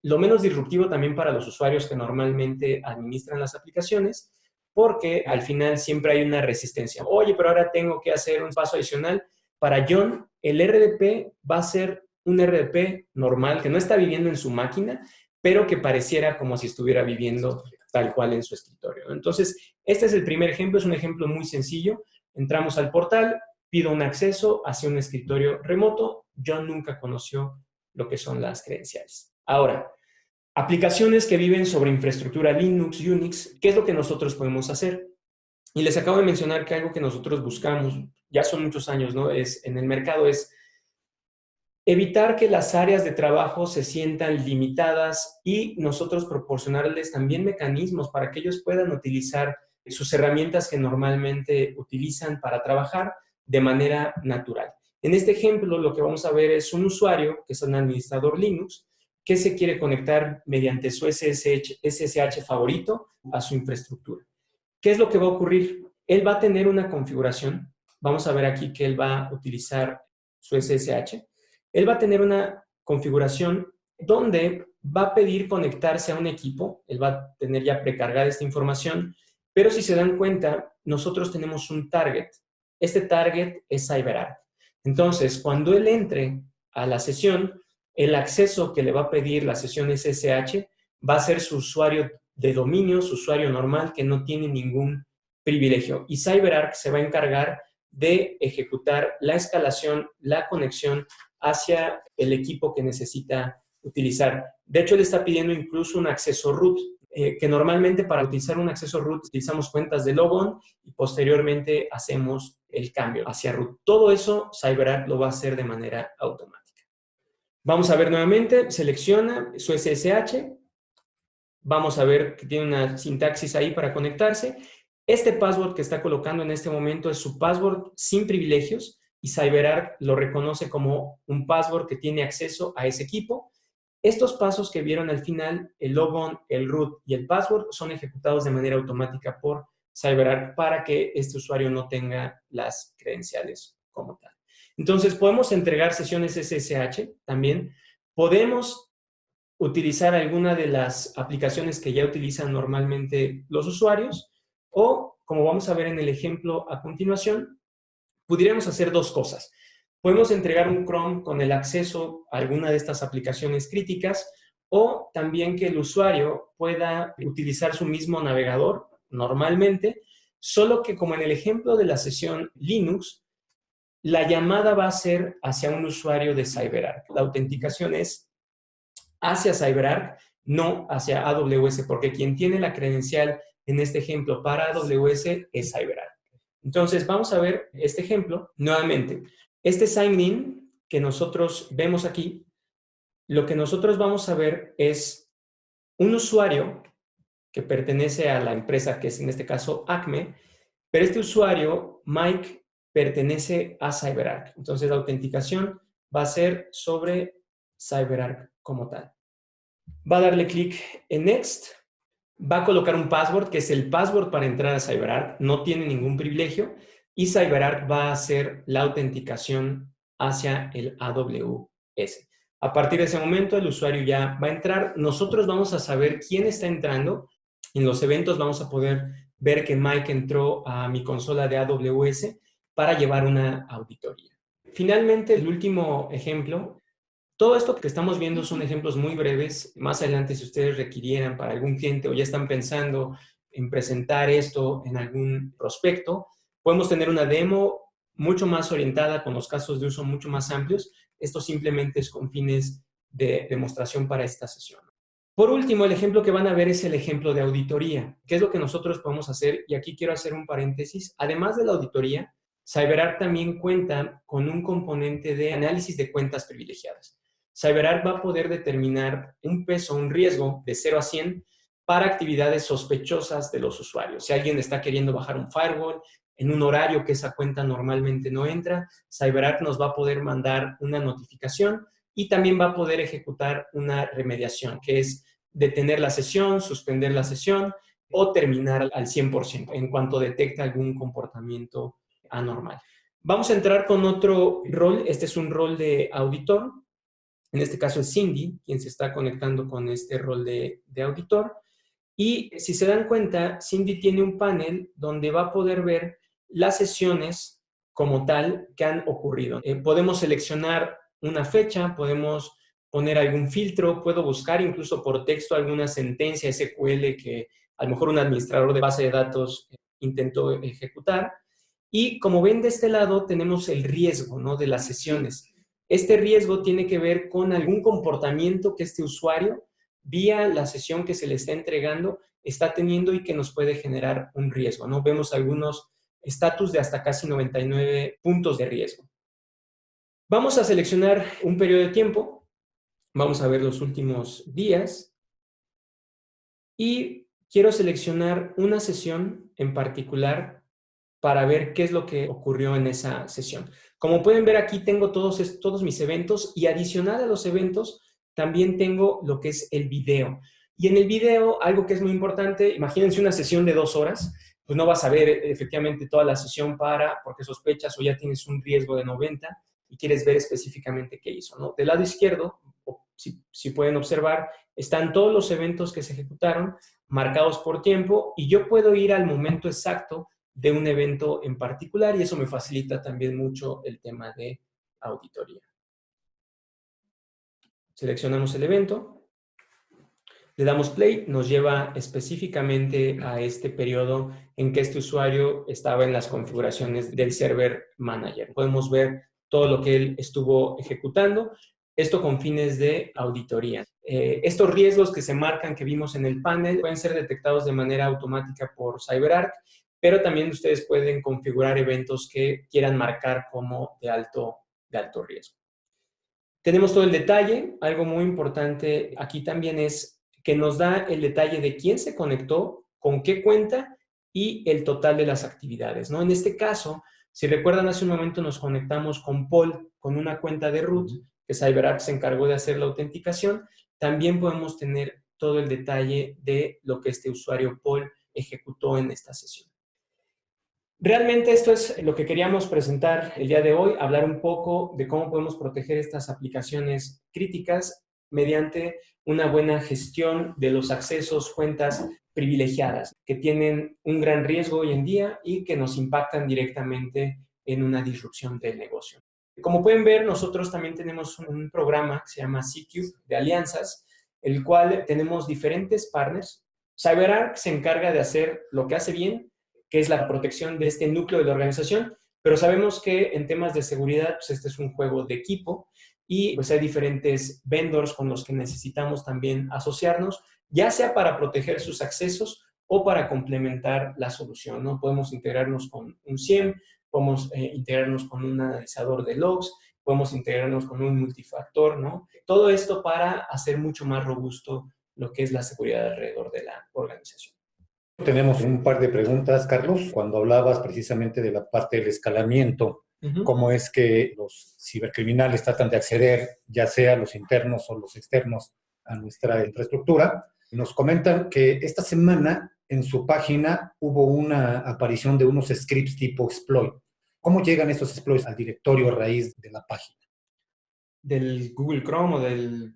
S2: lo menos disruptivo también para los usuarios que normalmente administran las aplicaciones, porque al final siempre hay una resistencia. Oye, pero ahora tengo que hacer un paso adicional. Para John, el RDP va a ser un RDP normal, que no está viviendo en su máquina, pero que pareciera como si estuviera viviendo tal cual en su escritorio. Entonces, este es el primer ejemplo, es un ejemplo muy sencillo. Entramos al portal, pido un acceso hacia un escritorio remoto. John nunca conoció lo que son las credenciales. Ahora, aplicaciones que viven sobre infraestructura Linux, Unix, ¿qué es lo que nosotros podemos hacer? Y les acabo de mencionar que algo que nosotros buscamos, ya son muchos años, ¿no? En el mercado es evitar que las áreas de trabajo se sientan limitadas y nosotros proporcionarles también mecanismos para que ellos puedan utilizar sus herramientas que normalmente utilizan para trabajar de manera natural. En este ejemplo, lo que vamos a ver es un usuario, que es un administrador Linux, que se quiere conectar mediante su SSH favorito a su infraestructura. ¿Qué es lo que va a ocurrir? Él va a tener una configuración. Vamos a ver aquí que él va a utilizar su SSH. Él va a tener una configuración donde va a pedir conectarse a un equipo. Él va a tener ya precargada esta información, pero si se dan cuenta, nosotros tenemos un target. Este target es CyberArk. Entonces, cuando él entre a la sesión, el acceso que le va a pedir la sesión SSH va a ser su usuario de dominio, su usuario normal, que no tiene ningún privilegio. Y CyberArk se va a encargar de ejecutar la escalación, la conexión hacia el equipo que necesita utilizar. De hecho, le está pidiendo incluso un acceso root, que normalmente para utilizar un acceso root utilizamos cuentas de logon y posteriormente hacemos el cambio hacia root. Todo eso CyberArk lo va a hacer de manera automática. Vamos a ver nuevamente, selecciona su SSH, vamos a ver que tiene una sintaxis ahí para conectarse. Este password que está colocando en este momento es su password sin privilegios y CyberArk lo reconoce como un password que tiene acceso a ese equipo. Estos pasos que vieron al final, el logon, el root y el password, son ejecutados de manera automática por CyberArk para que este usuario no tenga las credenciales como tal. Entonces, podemos entregar sesiones SSH también. Podemos utilizar alguna de las aplicaciones que ya utilizan normalmente los usuarios o, como vamos a ver en el ejemplo a continuación, pudiéramos hacer dos cosas. Podemos entregar un Chrome con el acceso a alguna de estas aplicaciones críticas o también que el usuario pueda utilizar su mismo navegador normalmente, solo que como en el ejemplo de la sesión Linux, la llamada va a ser hacia un usuario de CyberArk. La autenticación es hacia CyberArk, no hacia AWS, porque quien tiene la credencial en este ejemplo para AWS es CyberArk. Entonces, vamos a ver este ejemplo nuevamente. Este sign-in que nosotros vemos aquí, lo que nosotros vamos a ver es un usuario que pertenece a la empresa, que es en este caso Acme, pero este usuario, Mike, pertenece a CyberArk. Entonces, la autenticación va a ser sobre CyberArk como tal. Va a darle clic en Next, va a colocar un password, que es el password para entrar a CyberArk, no tiene ningún privilegio, y CyberArk va a hacer la autenticación hacia el AWS. A partir de ese momento, el usuario ya va a entrar. Nosotros vamos a saber quién está entrando. En los eventos vamos a poder ver que Mike entró a mi consola de AWS para llevar una auditoría. Finalmente, el último ejemplo. Todo esto que estamos viendo son ejemplos muy breves. Más adelante, si ustedes requirieran para algún cliente o ya están pensando en presentar esto en algún prospecto, podemos tener una demo mucho más orientada, con los casos de uso mucho más amplios. Esto simplemente es con fines de demostración para esta sesión. Por último, el ejemplo que van a ver es el ejemplo de auditoría. ¿Qué es lo que nosotros podemos hacer? Y aquí quiero hacer un paréntesis. Además de la auditoría, CyberArk también cuenta con un componente de análisis de cuentas privilegiadas. CyberArk va a poder determinar un peso, un riesgo de 0 a 100 para actividades sospechosas de los usuarios. Si alguien está queriendo bajar un firewall en un horario que esa cuenta normalmente no entra, CyberArk nos va a poder mandar una notificación y también va a poder ejecutar una remediación, que es detener la sesión, suspender la sesión o terminar al 100% en cuanto detecta algún comportamiento anormal. Vamos a entrar con otro rol. Este es un rol de auditor. En este caso es Cindy, quien se está conectando con este rol de auditor. Y si se dan cuenta, Cindy tiene un panel donde va a poder ver las sesiones como tal que han ocurrido. Podemos seleccionar una fecha, podemos poner algún filtro, puedo buscar incluso por texto alguna sentencia SQL que a lo mejor un administrador de base de datos intentó ejecutar. Y como ven de este lado tenemos el riesgo, ¿no?, de las sesiones. Este riesgo tiene que ver con algún comportamiento que este usuario, vía la sesión que se le está entregando, está teniendo y que nos puede generar un riesgo, ¿no? Vemos algunos estatus de hasta casi 99 puntos de riesgo. Vamos a seleccionar un periodo de tiempo. Vamos a ver los últimos días. Y quiero seleccionar una sesión en particular para ver qué es lo que ocurrió en esa sesión. Como pueden ver aquí tengo todos mis eventos y adicional a los eventos también tengo lo que es el video. Y en el video, algo que es muy importante, imagínense una sesión de 2 horas, pues no vas a ver efectivamente toda la sesión porque sospechas o ya tienes un riesgo de 90 y quieres ver específicamente qué hizo, ¿no? Del lado izquierdo, si pueden observar, están todos los eventos que se ejecutaron marcados por tiempo y yo puedo ir al momento exacto de un evento en particular y eso me facilita también mucho el tema de auditoría. Seleccionamos el evento, le damos play, nos lleva específicamente a este periodo en que este usuario estaba en las configuraciones del Server Manager. Podemos ver todo lo que él estuvo ejecutando, esto con fines de auditoría. Estos riesgos que se marcan, que vimos en el panel, pueden ser detectados de manera automática por CyberArk, pero también ustedes pueden configurar eventos que quieran marcar como de alto riesgo. Tenemos todo el detalle. Algo muy importante aquí también es que nos da el detalle de quién se conectó, con qué cuenta y el total de las actividades, ¿no? En este caso, si recuerdan, hace un momento nos conectamos con Paul, con una cuenta de root, que CyberArk se encargó de hacer la autenticación. También podemos tener todo el detalle de lo que este usuario Paul ejecutó en esta sesión. Realmente esto es lo que queríamos presentar el día de hoy, hablar un poco de cómo podemos proteger estas aplicaciones críticas mediante una buena gestión de los accesos, cuentas privilegiadas, que tienen un gran riesgo hoy en día y que nos impactan directamente en una disrupción del negocio. Como pueden ver, nosotros también tenemos un programa que se llama C-Cube de alianzas, el cual tenemos diferentes partners. CyberArk se encarga de hacer lo que hace bien, que es la protección de este núcleo de la organización, pero sabemos que en temas de seguridad, pues este es un juego de equipo y pues hay diferentes vendors con los que necesitamos también asociarnos, ya sea para proteger sus accesos o para complementar la solución, ¿no? Podemos integrarnos con un SIEM, podemos integrarnos con un analizador de logs, podemos integrarnos con un multifactor, ¿no? Todo esto para hacer mucho más robusto lo que es la seguridad alrededor de la organización.
S1: Tenemos un par de preguntas, Carlos. Cuando hablabas precisamente de la parte del escalamiento, cómo es que los cibercriminales tratan de acceder, ya sea los internos o los externos, a nuestra infraestructura. Nos comentan que esta semana en su página hubo una aparición de unos scripts tipo exploit. ¿Cómo llegan estos exploits al directorio raíz de la página?
S2: ¿Del Google Chrome o del...?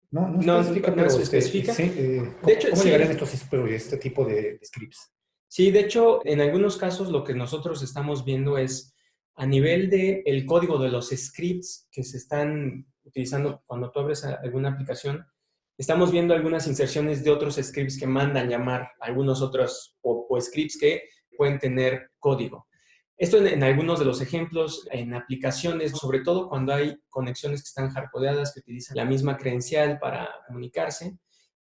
S1: No especifica,
S2: no se especifica.
S1: Sí,
S2: de hecho,
S1: ¿cómo llegarían este tipo de scripts?
S2: Sí, de hecho, en algunos casos lo que nosotros estamos viendo es a nivel del código de los scripts que se están utilizando cuando tú abres alguna aplicación, estamos viendo algunas inserciones de otros scripts que mandan llamar algunos otros o scripts que pueden tener código. Esto en algunos de los ejemplos, en aplicaciones, sobre todo cuando hay conexiones que están hardcodeadas, que utilizan la misma credencial para comunicarse.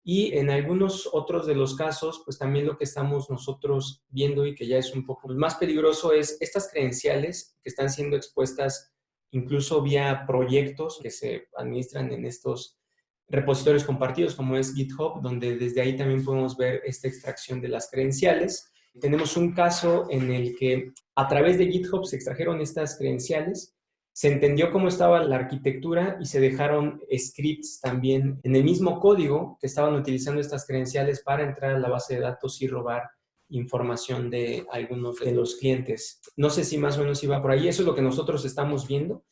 S2: Y en algunos otros de los casos, pues también lo que estamos nosotros viendo y que ya es un poco más peligroso es estas credenciales que están siendo expuestas incluso vía proyectos que se administran en estos repositorios compartidos como es GitHub, donde desde ahí también podemos ver esta extracción de las credenciales. Tenemos un caso en el que a través de GitHub se extrajeron estas credenciales, se entendió cómo estaba la arquitectura y se dejaron scripts también en el mismo código que estaban utilizando estas credenciales para entrar a la base de datos y robar información de algunos de los clientes. No sé si más o menos iba por ahí, eso es lo que nosotros estamos viendo.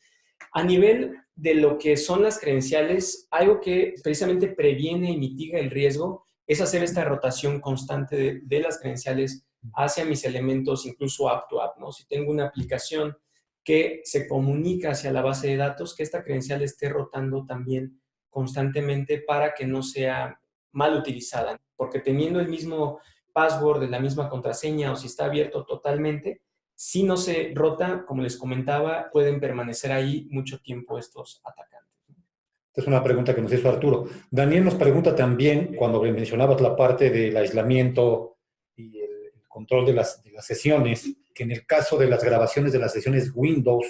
S2: A nivel de lo que son las credenciales, algo que precisamente previene y mitiga el riesgo es hacer esta rotación constante de las credenciales hacia mis elementos, incluso app to app, ¿no? Si tengo una aplicación que se comunica hacia la base de datos, que esta credencial esté rotando también constantemente para que no sea mal utilizada, porque teniendo el mismo password, la misma contraseña o si está abierto totalmente, si no se rota, como les comentaba, pueden permanecer ahí mucho tiempo estos atacantes.
S1: Esta es una pregunta que nos hizo Arturo. Daniel nos pregunta también, cuando mencionabas la parte del aislamiento y el control de las sesiones, que en el caso de las grabaciones de las sesiones Windows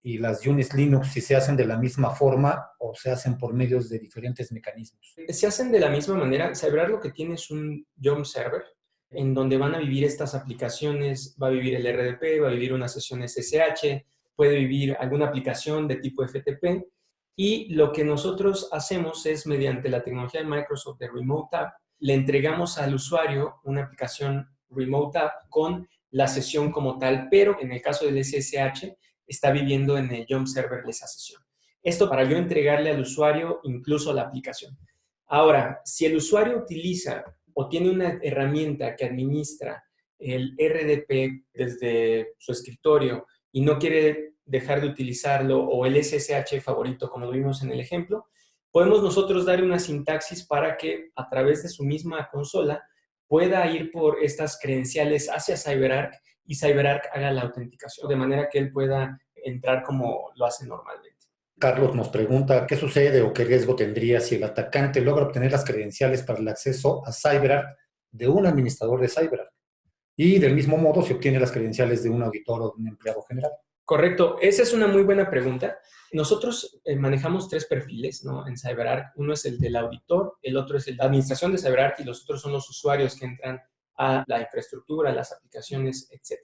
S1: y las Unix Linux, si se hacen de la misma forma o se hacen por medios de diferentes mecanismos.
S2: Se hacen de la misma manera. CyberArk lo que tiene es un Jump Server, en donde van a vivir estas aplicaciones, va a vivir el RDP, va a vivir una sesión SSH, puede vivir alguna aplicación de tipo FTP, y lo que nosotros hacemos es, mediante la tecnología de Microsoft de Remote App, le entregamos al usuario una aplicación Remote App con la sesión como tal, pero en el caso del SSH está viviendo en el Jump Server de esa sesión. Esto para yo entregarle al usuario incluso la aplicación. Ahora, si el usuario utiliza o tiene una herramienta que administra el RDP desde su escritorio y no quiere dejar de utilizarlo, o el SSH favorito, como lo vimos en el ejemplo, podemos nosotros dar una sintaxis para que a través de su misma consola pueda ir por estas credenciales hacia CyberArk y CyberArk haga la autenticación, de manera que él pueda entrar como lo hace normalmente.
S1: Carlos nos pregunta qué sucede o qué riesgo tendría si el atacante logra obtener las credenciales para el acceso a CyberArk de un administrador de CyberArk y del mismo modo si obtiene las credenciales de un auditor o de un empleado general.
S2: Correcto, esa es una muy buena pregunta. Nosotros manejamos 3 perfiles, ¿no? En CyberArk. Uno es el del auditor, el otro es el de administración de CyberArk y los otros son los usuarios que entran a la infraestructura, las aplicaciones, etc.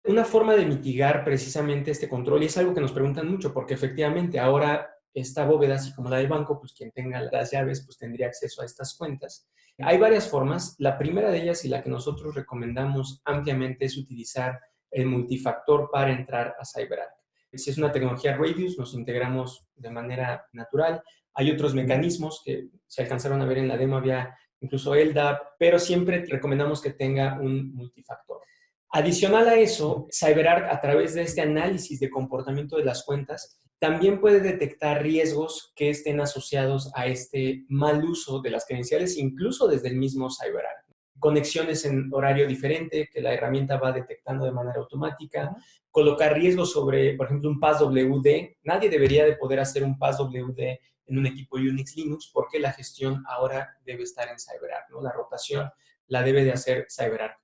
S2: Una forma de mitigar precisamente este control, y es algo que nos preguntan mucho, porque efectivamente ahora esta bóveda, así como la del banco, pues quien tenga las llaves, pues tendría acceso a estas cuentas. Hay varias formas. La primera de ellas y la que nosotros recomendamos ampliamente es utilizar el multifactor para entrar a CyberArk. Si es una tecnología Radius, nos integramos de manera natural. Hay otros mecanismos que se alcanzaron a ver en la demo, había incluso LDAP, pero siempre recomendamos que tenga un multifactor. Adicional a eso, CyberArk, a través de este análisis de comportamiento de las cuentas, también puede detectar riesgos que estén asociados a este mal uso de las credenciales, incluso desde el mismo CyberArk. Conexiones en horario diferente que la herramienta va detectando de manera automática, colocar riesgos sobre, por ejemplo, un passwd. Nadie debería de poder hacer un passwd en un equipo Unix Linux porque la gestión ahora debe estar en CyberArk, ¿no? La rotación la debe de hacer CyberArk.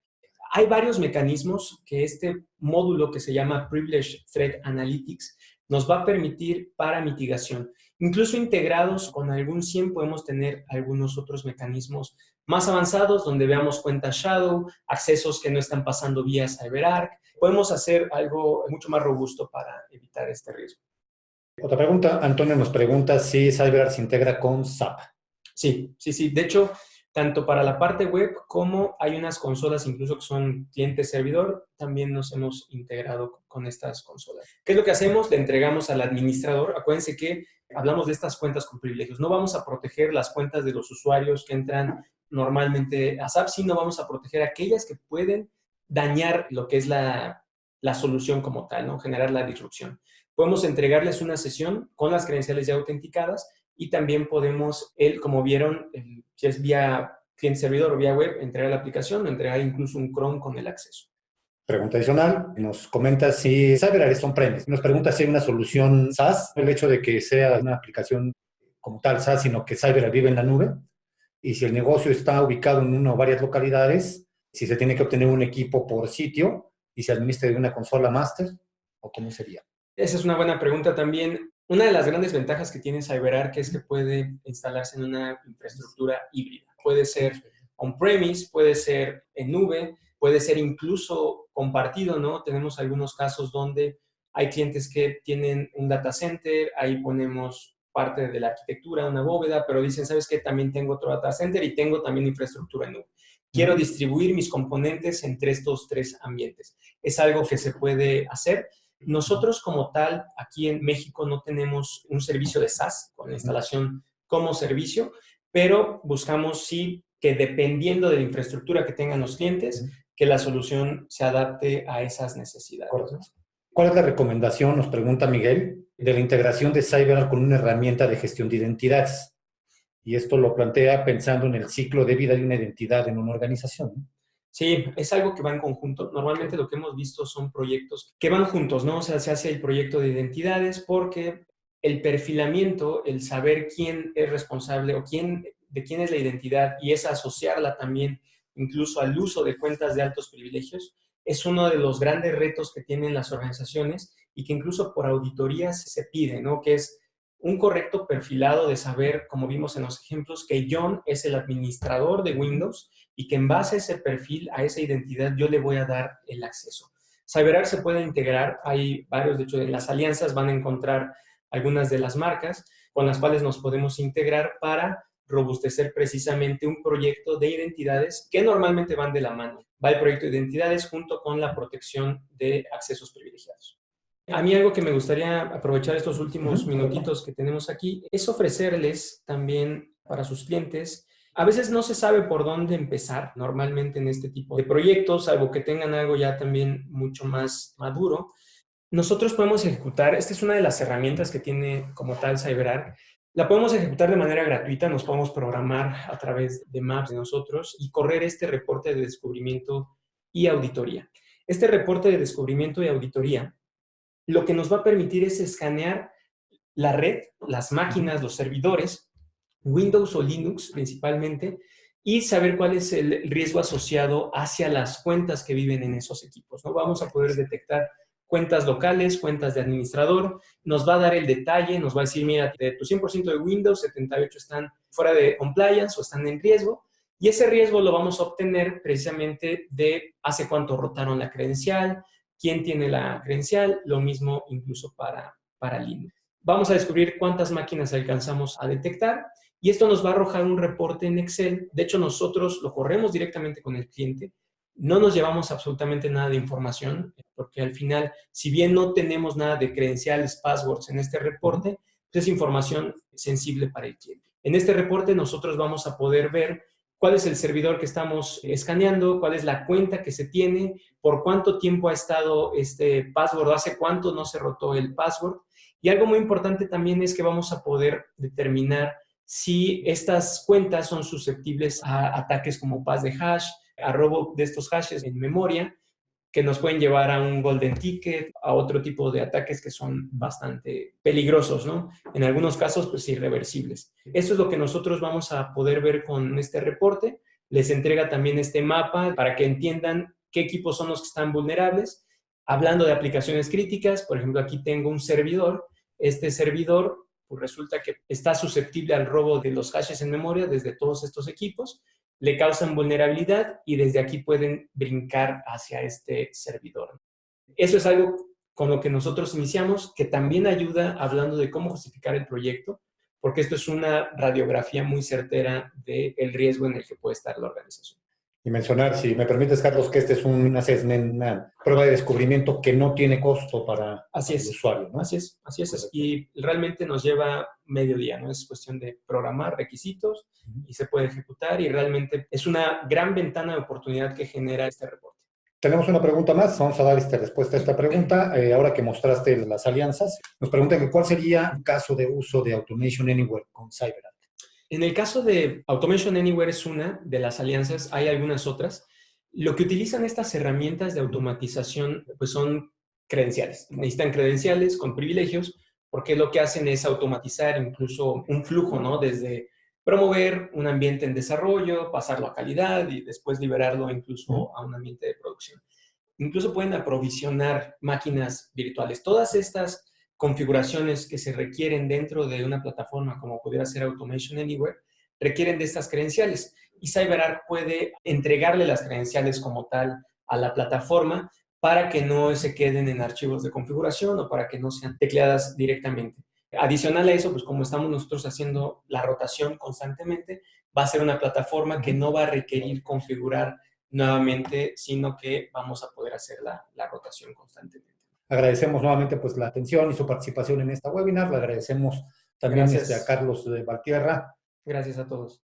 S2: Hay varios mecanismos que este módulo que se llama Privileged Threat Analytics nos va a permitir para mitigación. Incluso integrados con algún SIEM podemos tener algunos otros mecanismos más avanzados donde veamos cuentas shadow, accesos que no están pasando vía CyberArk. Podemos hacer algo mucho más robusto para evitar este riesgo.
S1: Otra pregunta, Antonio nos pregunta si CyberArk se integra con SAP.
S2: Sí. De hecho, tanto para la parte web como hay unas consolas incluso que son cliente-servidor, también nos hemos integrado con estas consolas. ¿Qué es lo que hacemos? Le entregamos al administrador. Acuérdense que hablamos de estas cuentas con privilegios. No vamos a proteger las cuentas de los usuarios que entran normalmente a SAP, sino vamos a proteger aquellas que pueden dañar lo que es la solución como tal, ¿no? Generar la disrupción. Podemos entregarles una sesión con las credenciales ya autenticadas y también podemos, como vieron, si es vía cliente servidor o vía web, entregar la aplicación o entregar incluso un cron con el acceso.
S1: Pregunta adicional, nos comenta si CyberArk es on-premise. Nos pregunta si hay una solución SaaS, el hecho de que sea una aplicación como tal SaaS, sino que CyberArk vive en la nube. Y si el negocio está ubicado en una o varias localidades, si se tiene que obtener un equipo por sitio y se administra de una consola master, ¿o cómo sería?
S2: Esa es una buena pregunta también. Una de las grandes ventajas que tiene CyberArk es que puede instalarse en una infraestructura híbrida. Puede ser on-premise, puede ser en nube, puede ser incluso compartido, ¿no? Tenemos algunos casos donde hay clientes que tienen un data center, ahí ponemos parte de la arquitectura, una bóveda, pero dicen, ¿sabes qué? También tengo otro data center y tengo también infraestructura en nube. Quiero distribuir mis componentes entre estos tres ambientes. Es algo que se puede hacer. Nosotros como tal, aquí en México no tenemos un servicio de SaaS con la instalación como servicio, pero buscamos sí que dependiendo de la infraestructura que tengan los clientes, que la solución se adapte a esas necesidades.
S1: Correcto. ¿Cuál es la recomendación, nos pregunta Miguel, de la integración de CyberArk con una herramienta de gestión de identidades? Y esto lo plantea pensando en el ciclo de vida de una identidad en una organización.
S2: Sí, es algo que va en conjunto. Normalmente lo que hemos visto son proyectos que van juntos, ¿no? O sea, se hace el proyecto de identidades porque el perfilamiento, el saber quién es responsable o de quién es la identidad y es asociarla también incluso al uso de cuentas de altos privilegios, es uno de los grandes retos que tienen las organizaciones y que incluso por auditorías se pide, ¿no? Que es un correcto perfilado de saber, como vimos en los ejemplos, que John es el administrador de Windows y que en base a ese perfil, a esa identidad, yo le voy a dar el acceso. CyberArk se puede integrar, hay varios, de hecho, en las alianzas van a encontrar algunas de las marcas con las cuales nos podemos integrar para robustecer precisamente un proyecto de identidades que normalmente van de la mano. Va el proyecto de identidades junto con la protección de accesos privilegiados. A mí algo que me gustaría aprovechar estos últimos minutitos que tenemos aquí es ofrecerles también para sus clientes. A veces no se sabe por dónde empezar normalmente en este tipo de proyectos, salvo que tengan algo ya también mucho más maduro. Nosotros podemos ejecutar, esta es una de las herramientas que tiene como tal CyberArk, la podemos ejecutar de manera gratuita, nos podemos programar a través de Maps de nosotros y correr este reporte de descubrimiento y auditoría. Este reporte de descubrimiento y auditoría lo que nos va a permitir es escanear la red, las máquinas, los servidores, Windows o Linux principalmente, y saber cuál es el riesgo asociado hacia las cuentas que viven en esos equipos, ¿no? Vamos a poder detectar cuentas locales, cuentas de administrador, nos va a dar el detalle, nos va a decir, mira, de tu 100% de Windows, 78 están fuera de compliance o están en riesgo, y ese riesgo lo vamos a obtener precisamente de hace cuánto rotaron la credencial, quién tiene la credencial, lo mismo incluso para Linux. Vamos a descubrir cuántas máquinas alcanzamos a detectar y esto nos va a arrojar un reporte en Excel. De hecho, nosotros lo corremos directamente con el cliente. No nos llevamos absolutamente nada de información porque al final, si bien no tenemos nada de credenciales, passwords en este reporte, pues es información sensible para el cliente. En este reporte nosotros vamos a poder ver cuál es el servidor que estamos escaneando, cuál es la cuenta que se tiene, por cuánto tiempo ha estado este password, hace cuánto no se rotó el password. Y algo muy importante también es que vamos a poder determinar si estas cuentas son susceptibles a ataques como pass de hash, a robo de estos hashes en memoria, que nos pueden llevar a un golden ticket, a otro tipo de ataques que son bastante peligrosos, ¿no? En algunos casos, pues irreversibles. Esto es lo que nosotros vamos a poder ver con este reporte. Les entrega también este mapa para que entiendan qué equipos son los que están vulnerables. Hablando de aplicaciones críticas, por ejemplo, aquí tengo un servidor. Este servidor, pues resulta que está susceptible al robo de los hashes en memoria desde todos estos equipos, le causan vulnerabilidad y desde aquí pueden brincar hacia este servidor. Eso es algo con lo que nosotros iniciamos, que también ayuda hablando de cómo justificar el proyecto, porque esto es una radiografía muy certera del riesgo en el que puede estar la organización.
S1: Y mencionar, si me permites, Carlos, que este es un assessment, una prueba de descubrimiento que no tiene costo para el usuario, ¿no?
S2: Así es. Y realmente nos lleva medio día, ¿no? Es cuestión de programar requisitos y se puede ejecutar y realmente es una gran ventana de oportunidad que genera este reporte.
S1: Tenemos una pregunta más, vamos a dar respuesta a esta pregunta. Ahora que mostraste las alianzas, nos preguntan que cuál sería un caso de uso de Automation Anywhere con CyberArk.
S2: En el caso de Automation Anywhere es una de las alianzas, hay algunas otras. Lo que utilizan estas herramientas de automatización pues son credenciales. Necesitan credenciales con privilegios porque lo que hacen es automatizar incluso un flujo, ¿no? Desde promover un ambiente en desarrollo, pasarlo a calidad y después liberarlo incluso a un ambiente de producción. Incluso pueden aprovisionar máquinas virtuales. Todas estas configuraciones que se requieren dentro de una plataforma como pudiera ser Automation Anywhere requieren de estas credenciales y CyberArk puede entregarle las credenciales como tal a la plataforma para que no se queden en archivos de configuración o para que no sean tecleadas directamente. Adicional a eso, pues como estamos nosotros haciendo la rotación constantemente, va a ser una plataforma que no va a requerir configurar nuevamente, sino que vamos a poder hacer la rotación constantemente.
S1: Agradecemos nuevamente pues la atención y su participación en esta webinar. Le agradecemos también a
S2: Gracias.
S1: Carlos de Valtierra.
S2: Gracias a todos.